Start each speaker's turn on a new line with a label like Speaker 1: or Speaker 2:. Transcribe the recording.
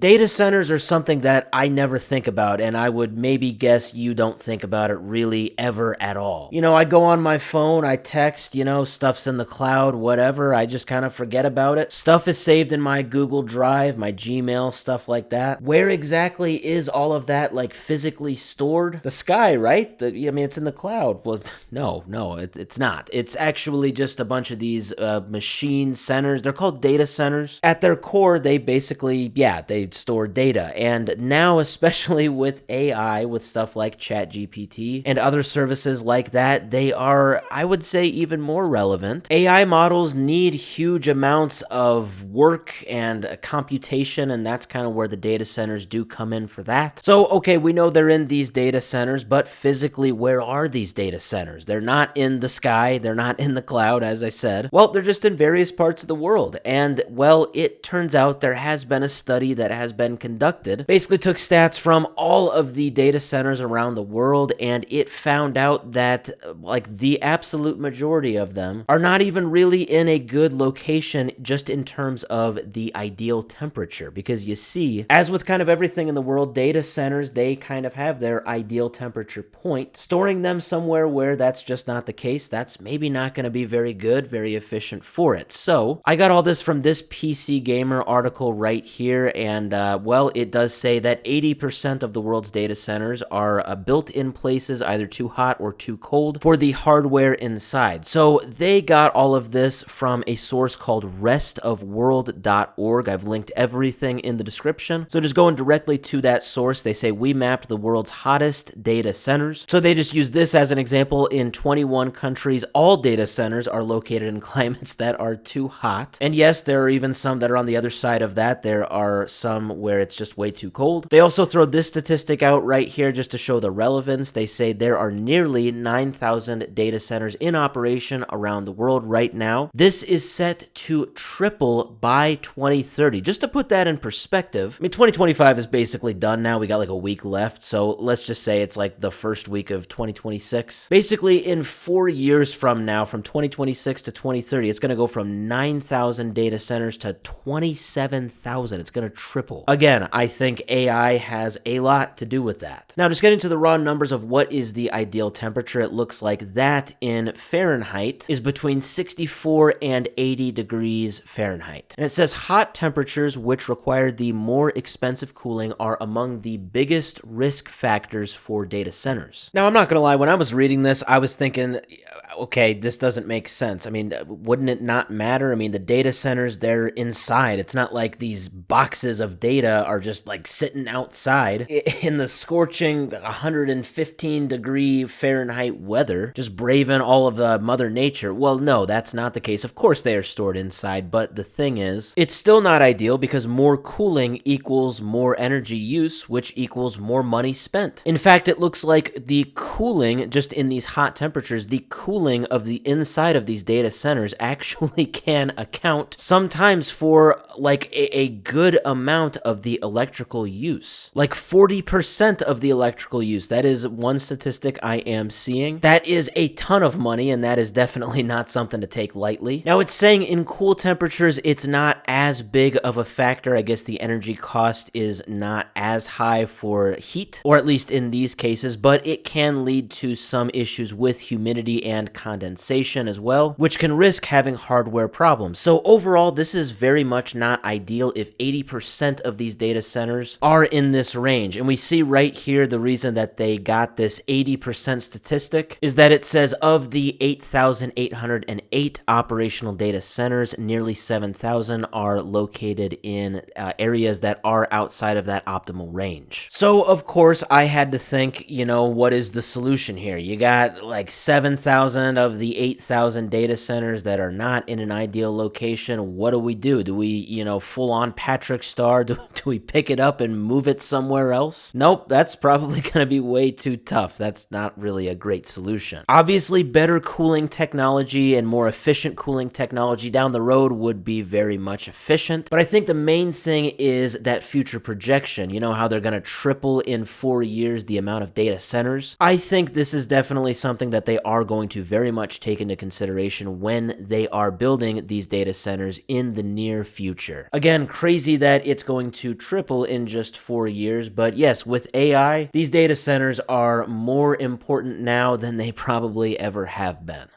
Speaker 1: Data centers are something that I never think about, and I would maybe guess you don't think about it really ever at all. I go on my phone, I text, stuff's in the cloud, whatever, I just kind of forget about it. Stuff is saved in my Google Drive, my Gmail, stuff like that. Where exactly is all of that, like, physically stored? The sky, right? It's in the cloud. Well, no, it's not. It's actually just a bunch of these machine centers. They're called data centers. At their core, they basically, they store data. And now, especially with AI, with stuff like ChatGPT and other services like that, they are, I would say, even more relevant. AI models need huge amounts of work and computation, and that's kind of where the data centers do come in for that. So, okay, we know they're in these data centers, but physically, where are these data centers? They're not in the sky, they're not in the cloud, as I said. Well, they're just in various parts of the world. And, well, it turns out there has been a study that has been conducted, basically took stats from all of the data centers around the world, and it found out that the absolute majority of them are not even really in a good location just in terms of the ideal temperature. Because you see, as with kind of everything in the world, data centers, they kind of have their ideal temperature point. Storing them somewhere where that's just not the case, that's maybe not going to be very good, very efficient for it. So I got all this from this PC Gamer article right here, and it does say that 80% of the world's data centers are built in places either too hot or too cold for the hardware inside. So they got all of this from a source called restofworld.org. I've linked everything in the description. So just going directly to that source, they say we mapped the world's hottest data centers. So they just use this as an example. In 21 countries, all data centers are located in climates that are too hot. And yes, there are even some that are on the other side of that. There are some where it's just way too cold. They also throw this statistic out right here just to show the relevance. They say there are nearly 9,000 data centers in operation around the world right now. This is set to triple by 2030. Just to put that in perspective, 2025 is basically done now. We got like a week left, so let's just say it's like the first week of 2026. Basically, in 4 years from now, from 2026 to 2030, it's going to go from 9,000 data centers to 27,000. It's going to triple. Again, I think AI has a lot to do with that. Now, just getting to the raw numbers of what is the ideal temperature, it looks like that in Fahrenheit is between 64 and 80 degrees Fahrenheit. And it says hot temperatures, which require the more expensive cooling, are among the biggest risk factors for data centers. Now, I'm not going to lie, when I was reading this, I was thinking, okay, this doesn't make sense. Wouldn't it not matter? The data centers, they're inside. It's not like these boxes of data are just like sitting outside in the scorching 115 degree Fahrenheit weather, just braving all of the Mother Nature. Well, no, that's not the case. Of course they are stored inside, but the thing is, it's still not ideal because more cooling equals more energy use, which equals more money spent. In fact, it looks like the cooling, just in these hot temperatures, the cooling of the inside of these data centers actually can account sometimes for like a good amount of the electrical use. Like 40% of the electrical use. That is one statistic I am seeing. That is a ton of money, and that is definitely not something to take lightly. Now, it's saying in cool temperatures, it's not as big of a factor. I guess the energy cost is not as high for heat, or at least in these cases, but it can lead to some issues with humidity and condensation as well, which can risk having hardware problems. So overall, this is very much not ideal if 80% of these data centers are in this range. And we see right here the reason that they got this 80% statistic is that it says of the 8,808 operational data centers, nearly 7,000 are located in areas that are outside of that optimal range. So, of course, I had to think, what is the solution here? You got like 7,000 of the 8,000 data centers that are not in an ideal location. What do? Do we, full on Patrick Star? Do we pick it up and move it somewhere else? Nope, that's probably going to be way too tough. That's not really a great solution. Obviously, better cooling technology and more efficient cooling technology down the road would be very much efficient. But I think the main thing is that future projection. How they're going to triple in 4 years the amount of data centers. I think this is definitely something that they are going to very much take into consideration when they are building these data centers in the near future. Again, crazy that it's going to triple in just 4 years. But yes, with AI, these data centers are more important now than they probably ever have been.